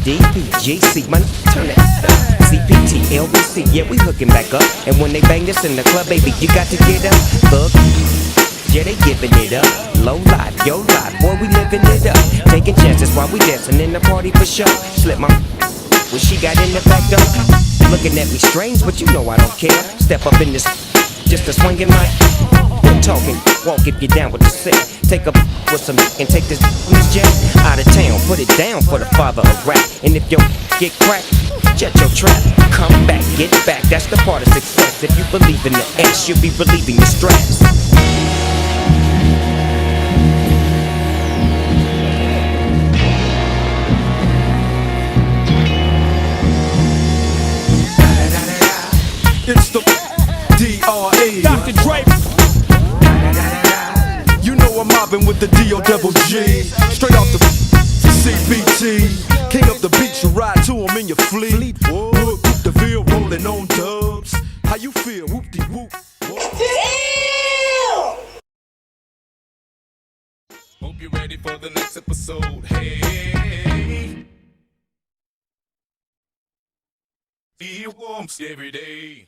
DPGC, man, turn it. CPT, LBC, yeah, we hooking back up. And when they bang this in the club, baby, you got to get up. Thug, yeah, they giving it up. Low life, yo life, boy, we living it up. Taking chances while we dancing in the party for sure. Slip my what she got in the back door. Looking at me strange, but you know I don't care. Step up in this, just a swinging mic. Quit talking, walk if you're down with the sick. Take a with some and take this jet out of town. Put it down for the father of rap. And if your get cracked, jet your trap. Come back, get back, that's the part of success. If you believe in the S, you'll be relieving the stress. It's the D.R.E. Dr. Dre. You know I'm mobbing with the D.O.G. Straight off the CBT. King up the beach, you ride to him in your fleet. Whoop, the feel rolling on dubs. How you feel? Whoop-de-whoop. Hope you're ready for the next episode. Hey, feel warm every day.